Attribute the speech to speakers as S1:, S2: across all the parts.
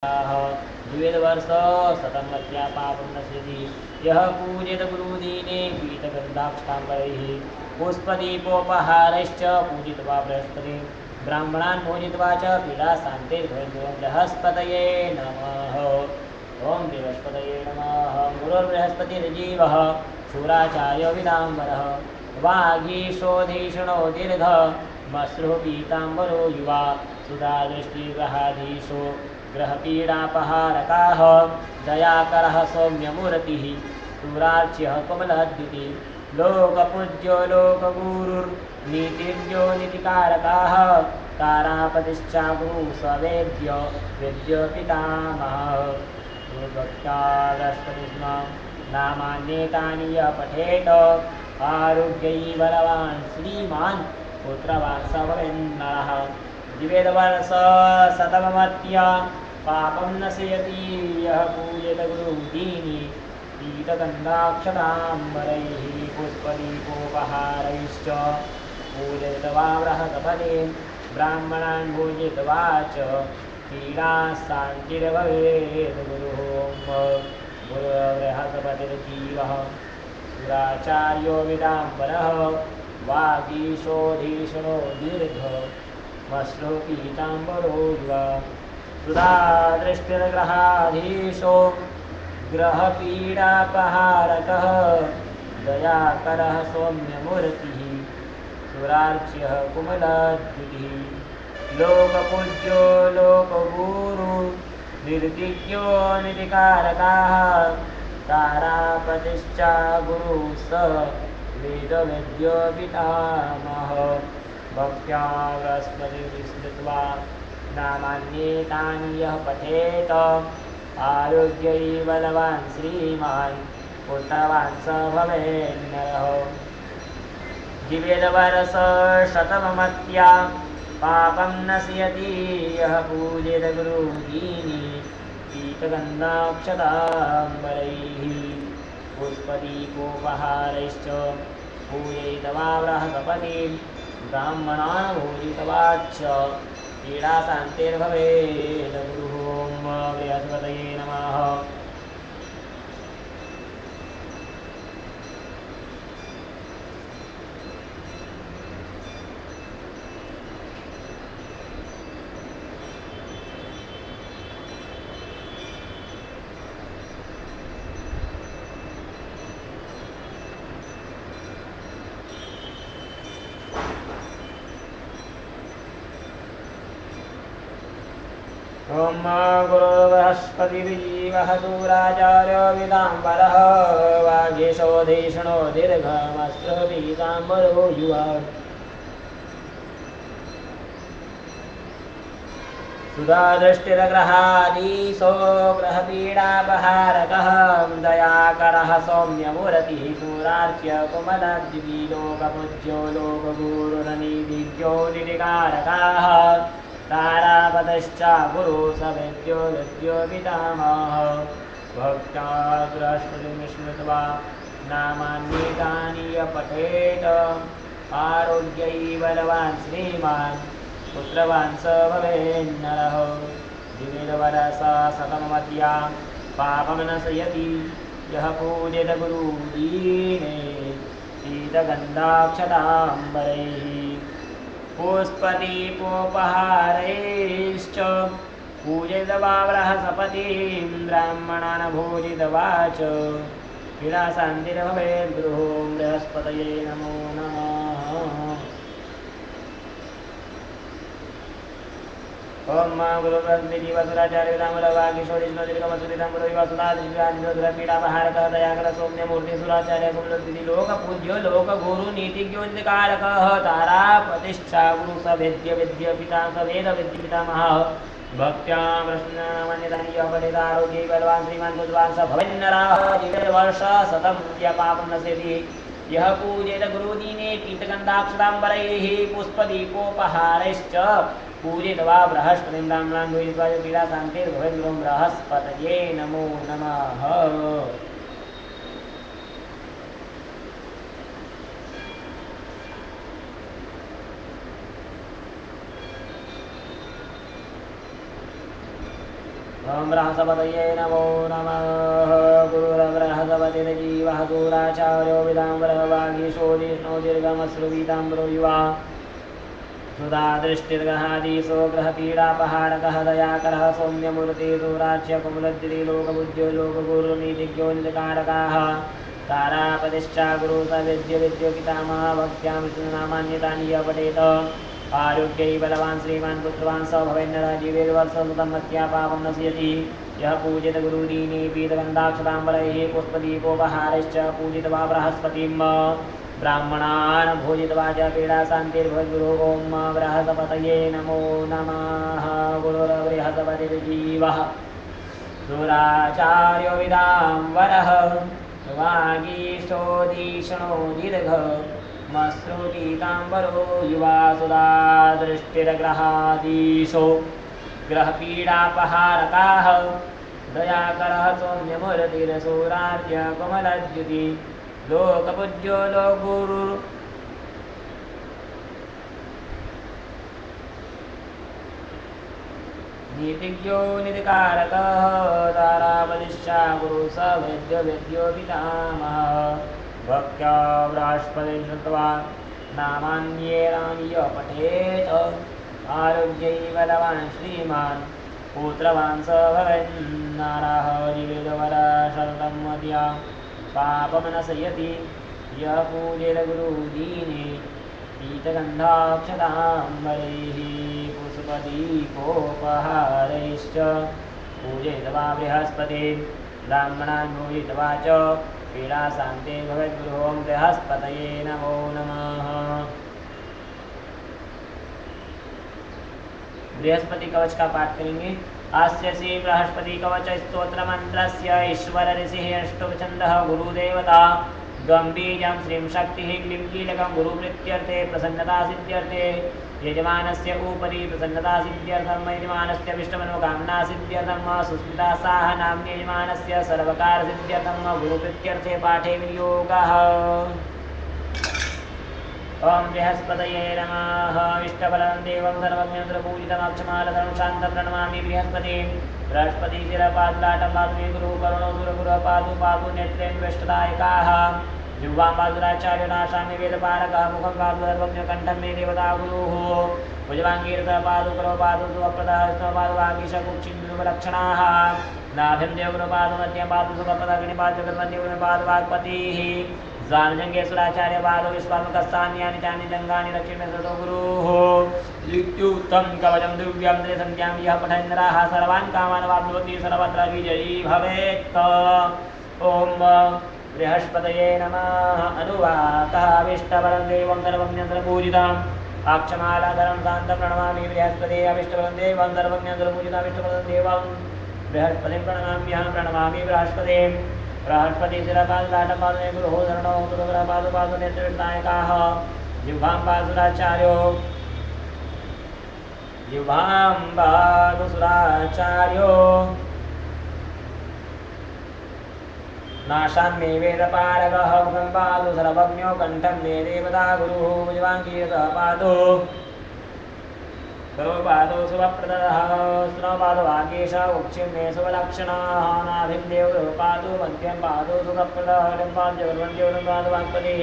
S1: द्विवेदवर्ष शतमत्या पापं नश्यति यः पूजेत गुरुदीने पीतगन्धाक्षताम्बरैः पुष्पदीपोपहारैश्च पूजित्वा बृहस्पतिं ब्राह्मणान् भोजित्वा च पीडाशान्ते बृहस्पतये नमः। ॐ बृहस्पतये नमः। गुरुर्बृहस्पतिर्जीवः शूराचार्यो विदाम्बरः वागीशोधीषणो दीर्घ मश्रुः पीताम्बरो युवा सुधादृष्टिग्रहाधीशो ग्रहपीडापहारकाः दयाकरः सौम्यमूर्तिः सुरार्च्यः कमलद्युतिः लोकपूज्यो लोकगुरुर्नीतिज्ञो नीतिकारकाः तारापतिश्चागुरु सवेद्य वेद्य पितामहः गुरुभक्तादस्पतिस्म नामान्येतानि यः पठेत आरोग्यै बलवान् श्रीमान् पुत्रवान् स भवेन्नरः। द्विवेदवर्ष शतमत्या पापं नश्यति यः पूजेत गुरुदीनि पीतगन्धाक्षताम्बरैः पुष्पदीपोपहारैश्च पूजयित्वा बृहस्पतिं ब्राह्मणान् भोजयित्वा च पीडाशान्तिर्भवेत्। गुरुर्बृहस्पतिर्जीवः सुराचार्यो विदाम्बरः वागीशोधीषणो दीर्घः मश्रुः पीताम्बरो युवा सुधादृष्टिर्ग्रहाधीशो ग्रहपीडापहारकः दयाकरः सौम्यमूर्तिः सुरार्च्यः कुमलद्युतिः लोकपूज्यो लोकगुरु निर्दिज्ञो निधिकारकाः तारापतिश्चा गुरु स वेदवेद्यो पितामहः भक्त्या बृहस्पतिर्स्मृत्वा नामान्येतानि यः पठेत आरोग्यै बलवान् श्रीमान् पुत्रवान् स भवेन्नरः। द्विवेदवर्ष शतमत्या पापं नश्यति यः पूजेत गुरुदीनि पीतगन्धाक्षताम्बरैः पुष्पदीपोपहारैश्च पूजयित्वा बृहस्पतिं ब्राह्मणान् भोजित्वा च पीडाशान्तिर्भवेत्। गुरुः बृहस्पतये नमः। ॐ गुरुर्बृहस्पतिर्जीवः शूराचार्यो विदाम्बरः वागीशोधीषणो दीर्घमश्रुः पीताम्बरो युवा सुधादृष्टिर्ग्रहाधीशो ग्रहपीडापहारकः दयाकरः सौम्यमूर्तिः सुरार्च्य कुमलद्युतिः लोकपूज्यो लोकगुरुर्नीतिज्ञो निधिकारकाः तारापतिश्चा गुरु सवेद्यो वेद्यो पितामहः भक्त्या बृहस्पतिं स्मृत्वा नामान्येतानि यः पठेत आरोग्यै बलवान् श्रीमान् पुत्रवान् स भवेन्नरः। द्विवेदवर्ष शतमत्या पापं नश्यति यः पूजेत गुरुदीने पीतगन्धाक्षताम्बरैः पुष्पदीपोपहारैश्च पूजयित्वा बृहस्पतिं ब्राह्मणान् भोजित्वा च पीडाशान्तिर्भवेत्। गुरुः बृहस्पतये नमो नमः। ॐ गुरुर्बृहस्पतिर्जीवः सुराचार्यो विदाम्बरः वागीशोधीषणो दीर्घमश्रुः पीताम्बरो युवा सुधादृष्टिर्ग्रहपीडापहारकः दयाकरः सौम्यमूर्तिः सुराचार्यः कुमलद्युतिः लोकपूज्यो लोकगुरुः नीतिज्ञो निधिकारकः तारापतिश्चा गुरु स वेद्य वेद्य पितामहः भक्त्या बृहस्पतिर्नामान्येतानि यः पठेत आरोग्यै बलवान् श्रीमान् पुत्रवान् स भवेन्नरः। द्विवेदवर्ष शतमत्या पापं नश्यति यः पूजेत गुरुदीने पीतगन्धाक्षताम्बरैः पुष्पदीपोपहारैश्च पूजित्वा बृहस्पतिं ब्राह्मणान् भोजित्वा च पीडाशान्तिर्भवेत्। गुरुः बृहस्पतये नमो नमः। ओम बृहस्पतये नमो नमः गुरुर्बृहस्पतिर्जीवः सूराचार्यो विदाम्बरः वागीशो जिष्णो दीर्घमश्रुवीताम्बरो युवा सुधा दृष्टिर्गहादीशो ग्रहपीडापहारकः दयाकरः सौम्यमूर्ति सूराच्य कुमुलद्रि लोकबुद्ध्यो लोकगुरुनीतिज्ञो निजकारकाः तारापतिश्चा गुरु सविद्य विद्योपितामह भक्त्यां विष्णुनामान्यतानि य पठेत आरोग्यै बलवान् श्रीमान् पुत्रवान् स भवेन्नरः जीवेर्वर्षसुतं मत्या पापं नश्यति यः पूजित गुरुदीने पीतगन्धाक्षताम्बरैः पुष्पदीपोपहारश्च पूजित्वा बृहस्पतिं ब्राह्मणान् भोजित्वा च पीडाशान्तिर्भवद्गुरो ॐ बृहस्पतये नमो नमः गुरुर्बृहस्पतिर्जीवः सुराचार्यो विदाम्बरः वागीशोदीषणो दीर्घ मश्रुपीताम्बरो युवा सुधा दृष्टिर्ग्रहादीशो ग्रहपीडापहारकाः दयाकरः सौम्यमूर्तिरसूरार्य कमलद्युति लोकपूज्यो लोकगुरु नीतिज्ञो निधिकारकः ताराबलिश्चा गुरु स वैद्य वैद्यो पितामहः भक्त्या बृहस्पतिं श्रुत्वा नामान्येनानि य पठेत् आरोग्यै बलवान् श्रीमान् पुत्रवान् स भवेन्नरः जीवेदवरशतं मद्या पापमनशयति यः पूजेत गुरुदीने पीतगन्धाक्षताम्बरैः पुष्पदीपोपहारैश्च पूजयित्वा बृहस्पतिं ब्राह्मणान् भोजयित्वा च पीडाशान्ते भवेद्गुरो बृहस्पतये नमो नमः। बृहस्पति कवच का पाठ करेंगे। अस्य श्री बृहस्पति कवच स्तोत्र मंत्रस्य ईश्वर ऋषिः अष्टोपछन्दः गुरुदेवता गंभीरं श्रीं शक्तिः क्लीं कीलकं गुरुप्रीत्यर्थे प्रसन्नता सिद्ध्यर्थे यजमानस्य उपरि प्रसन्नता सिद्ध्यर्थं यजमानस्य विष्टमनोकामना सिद्ध्यर्थं सुस्मिता साह नाम्नि यजमानस्य सर्वकार सिद्ध्यर्थं गुरुप्रीत्यर्थे पाठे विनियोगः। ओम बृहस्पतये नमः। इष्टबलं देवं सर्वज्ञं सर्वपूजितमक्षमालधरं शान्तं प्रणमामि बृहस्पतिं। बृहस्पति शिरपादुलाटं पातु मे गुरुः करुणो सुरगुरुः पातु पातु नेत्रेण वेष्टदायकाः जिह्वां पादुराचार्यो नाशामि वेदपारकः मुखं पातु सर्वज्ञकण्ठं मे देवता गुरुः भुजवाङ्गीरसः पातु करो पातु सुखप्रदः स्तः पातु वागीशकुक्षिन्दुलक्षणाः नाभिं देवगुरुः पातु मध्यं पातु सुखप्रदः गणिपातु जगन्मध्यगुरुः पातु वाक्पतिः स्वानजंगेश्वराचार्य पादो विश्वात्मकस्थान्यानि चानि जंगानि दक्षिणे सतो गुरुः युक्त्युक्तं कवचं दिव्यं त्रिसन्ध्यां यः पठेन्नरः सर्वान् कामान् वाप्नोति सर्वत्र विजयी भवेत्। ओम बृहस्पतये नमः। अनुवाकः अभीष्टबलं देवं सर्वज्ञं सर्वपूजितम् अक्षमालाधरं शान्तं प्रणमामि बृहस्पते अभीष्टबलं देवं सर्वज्ञं सर्वपूजितम् अभीष्टबलं देवं बृहस्पतिं प्रणमाम्यहं प्रणमामि बृहस्पते। बृहस्पति शिरपादुलाटपादुने गुरुः शरणो पादु नेत्रविनायकाः जिह्वां पादुराचार्यो नाशान् मे वेदपारगः मुखं पादु सर्वज्ञो कण्ठं मे देवता गुरुः भुजवाङ्गीरसः पादु सर्वपादो शुभप्रदः स्नोपादो वागीश उक्षिं मे शुभलक्षणाः नाभिं देवगुरुः पादु मध्यं पादो सुखप्रदः पादो वाक्पतिः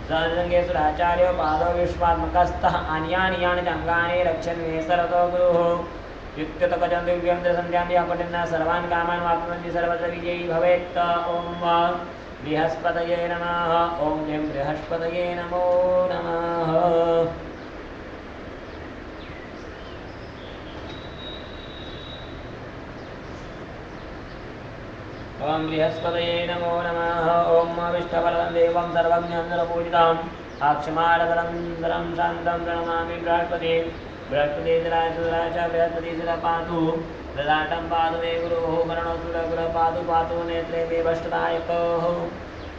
S1: सर्वजंगेश्वराचार्यो पादो विश्वात्मकस्थः अन्यानि यानि जङ्गानि रक्षन् मे सर्वतो गुरुः युक्तकजं दिव्यं त्रिसन्ध्यां यः पठेन्न सर्वान् कामान् वाप्नोति सर्वत्र विजयी भवेत्। ओम बृहस्पतये नमः। ओम जं बृहस्पतये नमो नमः। ओम बृहस्पतये नमो नमः। ओम विष्टबलं देवं सर्वज्ञं सर्वपूजितम् अक्षमालधरं शान्तं प्रणमामि बृहस्पतिं। बृहस्पति बृहस्पति पातु ललाटं पातु मे गुरुः करुणो सुरगुरुः पातु पातु नेत्रे मे भष्टदायकः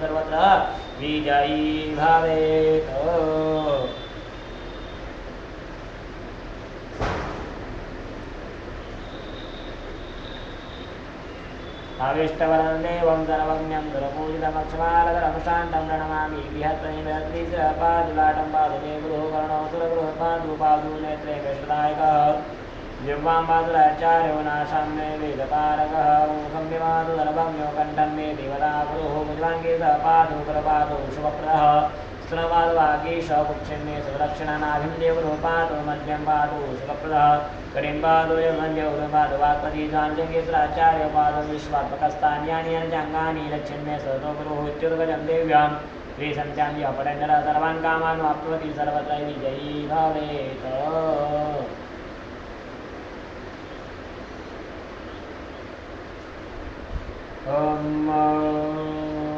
S1: सर्वत्र विजयी भवेत्। अविष्टवरं देवं सर्वज्ञं दुरपूजितमक्षमालधरं शान्तं प्रणमामि बृहत्पतिबृहत्रीश्वरपादुलाटं पादु मे गुरुः कर्णो सुरगुरुः पादु पादु नेत्रे कृष्णदायकः जिह्वां पादुराचार्यो नाशां मे वेदपारकः मुखं विमातु दलभम्यो कण्ठं मे देवता गुरुः भुजवाङ्गे सह पादु करपादु शुभप्रदः स्तनपादवागीश पुक्षिन्मे सुदक्षिणानाभिं देवगुरुः पादु मध्यं पादु सुखप्रदः कटिं पादो यमन्यौरपादो वाक्पति जाञ्जङ्गेश्वराचार्य पादो विश्वात्मकस्तान्यानि अञ्जाङ्गानि लक्ष्यन्मे सतो गुरुः इत्युद्गजं देव्यां श्रीसन्त्यां यः पठन्नर सर्वान् कामान् वाप्नोति सर्वत्र विजयी भवेत्। ॐ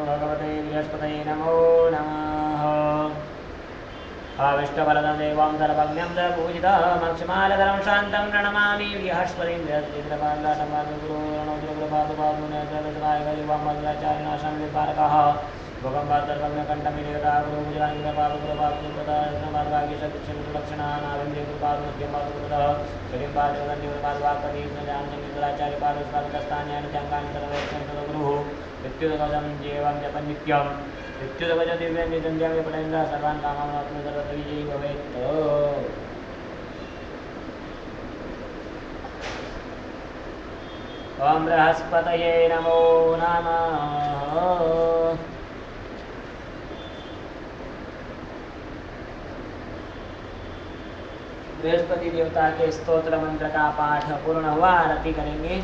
S1: भगवते बृहस्पतये नमो नमः। अविष्टवरदं देवं सर्वज्ञं सर्वपूजितमक्षमालधरं शान्तं प्रणमामि बृहस्पतिं बृहस्पतिन्द्रपादुपादुनेत्रदशनायकयुवं भगवन्तर्वज्ञकण्ठमिदेवता गुरुभुजराङ्गपादुपादुप्रदाक्षणानाविन्द्रियकृपादुमध्यं कलिं पादुगन्धिपादुवाक्पदीर्घजाञ्जन्यत्राचार्यपादुस्वामिकस्तान्यानि जङ्गानि विद्युदगजं जीवं जपं नित्यं विद्युदगज दिव्यं निजञ्जं पठेन्द्र सर्वान् कामान् वाप्नोति सर्वत्र विजयी भवेत्। ॐ बृहस्पतये नमो नमः। बृहस्पति देवता के स्तोत्र मंत्र का पाठ पूर्ण हुआ। आरती करेंगे।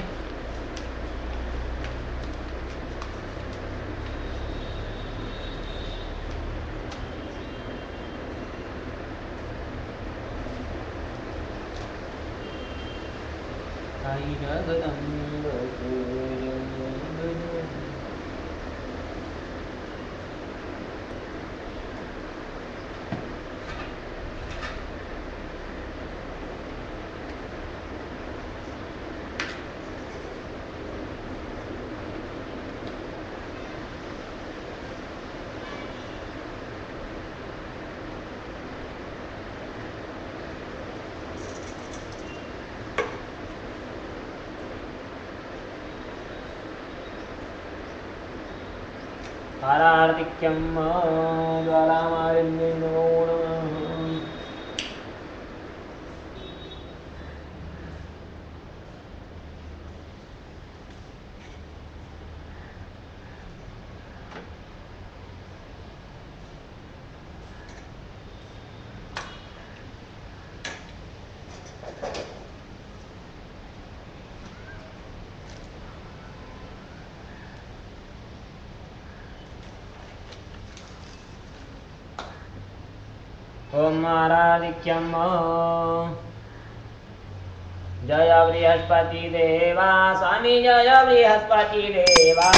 S1: आरार्तिक्यं ज्वालामालिन्ये नमो नमः। ओम आराधिक्यम जय बृहस्पति देवा स्वामी जय बृहस्पति देवा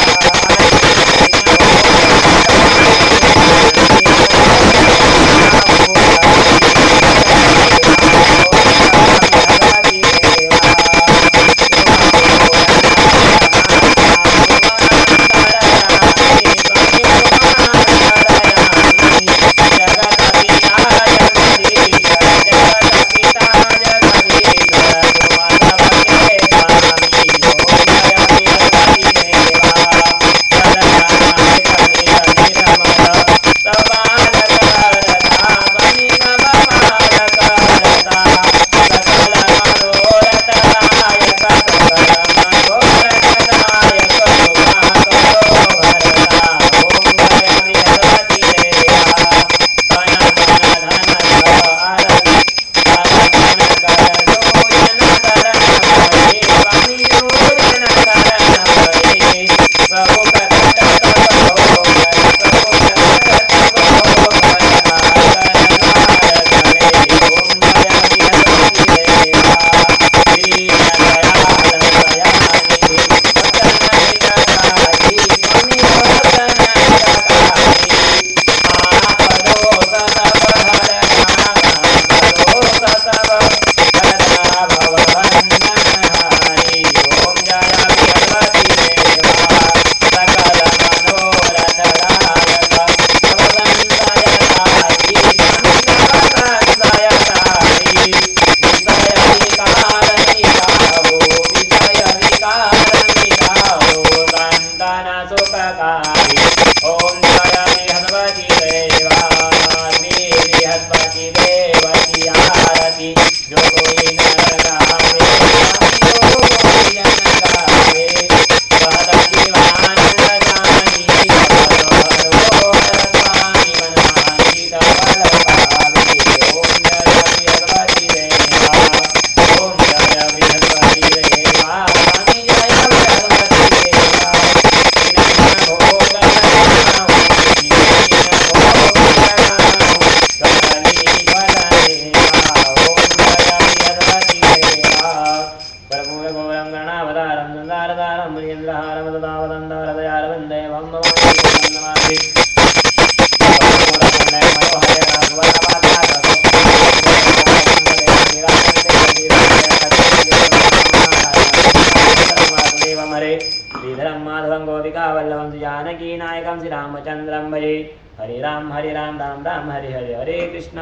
S1: हरे राम राम हरे हरे हरे कृष्ण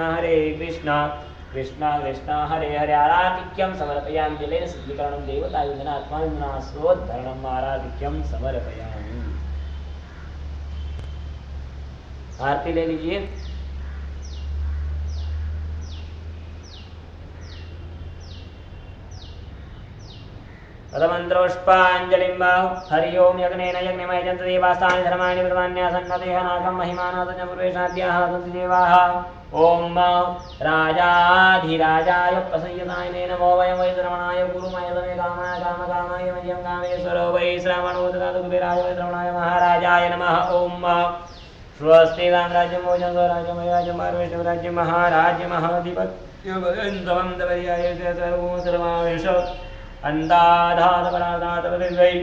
S1: कृष्ण कृष्ण हरे हरे आराधिक्यं समर्पयामि जलेन शुद्धीकरणं देवतायुधनात्मानुनाश्रोद्धरणम् आराधिक्यं समर्पयामि। आरती ले लीजिए। पदमन्त्रोष्पाञ्जलिं हरि ओं यज्ञेन यज्ञमयजन्त देवास्तानि धर्माणि विद्वान्यासन्नतेह नागं महिमानादञ्च पूर्वेशाद्याः सन्ति देवाः। ॐ राजाधिराजाय प्रसंयताय नमो वयं वै श्रवणाय गुरुमय तमे कामाय कामकामाय मह्यं कामेश्वरो वै श्रवणो ददातु कुबेराय वै श्रवणाय महाराजाय नमः। ॐ स्वस्ति रामराज्यं भोजनं स्वराज्यमयराज्यं महाराष्ट्रराज्यं महाराज्यमहाधिपत्यं दवर्याय सर्वों अन्दाधातपराधातपतिर्वै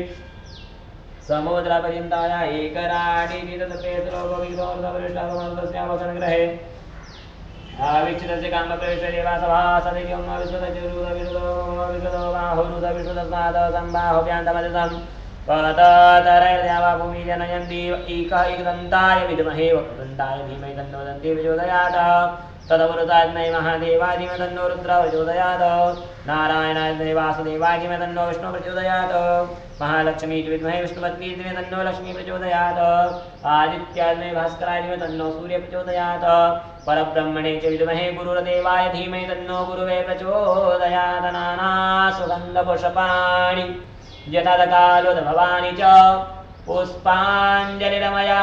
S1: समुद्रपर्यन्ताय एकराडीनितपेसलोकविदोर्धपरिष्टावमन्तस्यावसनग्रहे आविच्छितस्य कामप्रविष्टदेवा सभा सदैवं विश्वतचुरुदविरुदो बाहुरुदविश्वतस्मादसम्बाहुव्यान्तमदितं पततरैर्द्यावा भूमि जनयन्ति एकदन्ताय विद्महे वक्रतुण्डाय धीमहि तन्नो दन्ति प्रचोदयात् तदवरुतात्मै महादेवाधिम तन्नो रुद्र प्रचोदयात् नारायणाय वासुदेवाधिम तन्नो विष्णु प्रचोदयात् महालक्ष्मी च विद्महे विष्णुपत्नी च तन्नो लक्ष्मी प्रचोदयात् आदित्याग्ने भास्कराय च तन्नो सूर्य प्रचोदयात् परब्रह्मणे च विद्महे गुरुर्देवाय धीमहि तन्नो गुरुवे प्रचोदयात् नानासुगन्धपुष्पाणि जटादकालोदभवानि च पुष्पाञ्जलिरमया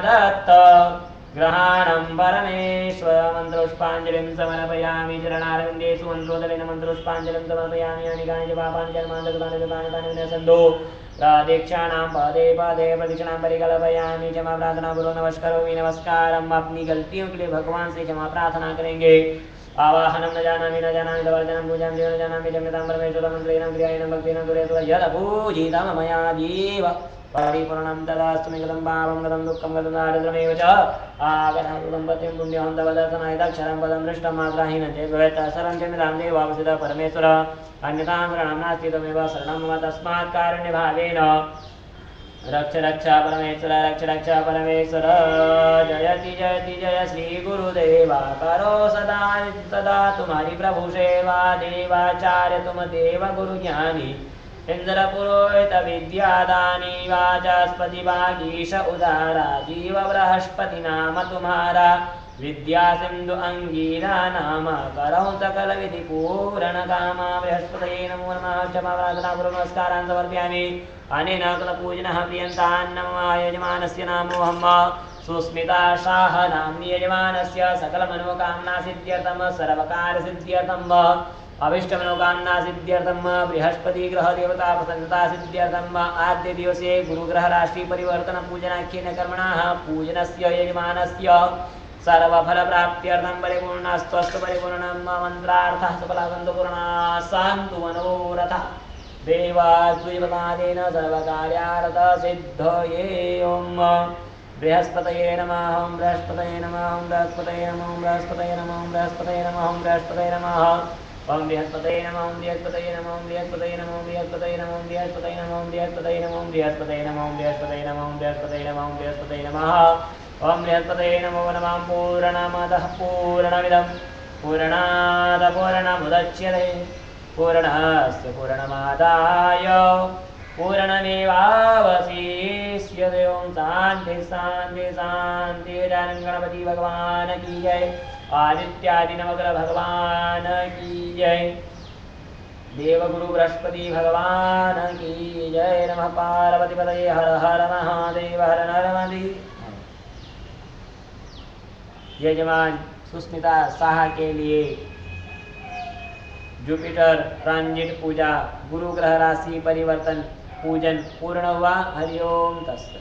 S1: दत्त ग्रहाणं परमेश्वर मन्त्रोष्पाञ्जलिं समर्पयामि चरणारविन्देषु मन्त्रोदलेन मन्त्रोष्पाञ्जलिं समर्पयामि यानि कानि च पापानि कर्माणि कृतानि विनश्यन्तु प्रदीक्षाणां पदे पदे प्रदीक्षाणां परिकल्पयामि क्षमा प्रार्थना पूर्वक नमस्करोमि नमस्कारम। अपनी गलतियों के लिए भगवान से क्षमा प्रार्थना करेंगे। आवाहनम न जानामि तवर्जनं पूजां जीवन जानामि जम्यतां परमेश्वर मन्त्रेण क्रियायेन भक्तेन दुरेतु यद पूजितं मया जीव परिपूर्णं तदास्तु निगतं पापं गतं दुःखं गतं दारिद्र्यमेव च आगतं पतिं पुण्यं तव दर्शनाय दक्षरं पदं दृष्टं मात्राहीनं चेत् भवेत् सर्वं च मिदां देवावसितः परमेश्वर अन्यतां शरणं नास्ति त्वमेव शरणं मम तस्मात् कारुण्यभावेन रक्ष रक्ष परमेश्वर रक्ष रक्ष परमेश्वर जयति जयति जय श्री गुरुदेवा करो सदा सदा तुम्हारी प्रभु सेवा देवाचार्य तुम देव गुरु ज्ञानी इंद्र पुरोहित विद्यादानी वाचस्पति वागीश उदारा जीव बृहस्पति नाम तुम्हारा विद्या सिंधु अंगीरा नाम करौ सकल विधि पूरण कामा बृहस्पतये नमो नमः क्षमा प्रार्थना पूर्वक नमस्कारान् समर्पयामि अनेन कृतपूजनः प्रियन्तान्नमः यजमानस्य नामोऽहम् सुस्मिता शाह नाम्नि यजमानस्य सकलमनोकामना सिद्ध्यर्थं सर्वकारसिद्ध्यर्थम् अभीष्टमनोकामना सिद्ध्यर्थं बृहस्पति ग्रह देवता प्रसन्नता सिद्ध्यर्थम् आद्य दिवसे गुरुग्रह राशि परिवर्तन पूजनाख्येन कर्मणः पूजनस्य यजमानस्य सर्वफलप्राप्त्यर्थं परिपूर्णस्तु परिपूर्णं मन्त्रार्थः सफलासन्तु पूर्णाः सन्तु मनोरथः देवाद्विपदादेन सर्वकार्यार्थ सिद्धये ओम बृहस्पतये नमः ओम बृहस्पतये नमः ओम बृहस्पतये नमः ओम बृहस्पतये नमः ओम बृहस्पतये नमः ओम बृहस्पतये नमः ओम बृहस्पतये नमः ओम बृहस्पतये नमः ओम बृहस्पतये नमः ओम बृहस्पतये नमः ओम बृहस्पतये नमः ओम बृहस्पतये नमः ओम बृहस्पतये नमः ओम बृहस्पतये नमः ओम बृहस्पतये नमः ओम बृहस्पतये नमः ओम बृहस्पतये नमो नमः पूर्णमदः पूर्णमिदं पूर्णात् पूर्णमुदच्यते पूर्णस्य पूर्णमादाय पूर्णमेवावशिष्यते ओम शांति शांति शांति। गजानन गणपति भगवान की जय आदित्यादि नवग्रह भगवान की जय देवगुरु बृहस्पति भगवान की जय नमः पार्वती पतये हर हर महादेव हर नर महादेव। यजमान सुस्मिता शाह के लिए जुपिटर ट्रांजिट पूजा गुरु ग्रह राशि परिवर्तन पूजन पूर्ण हुआ। हरिओम तत्सत।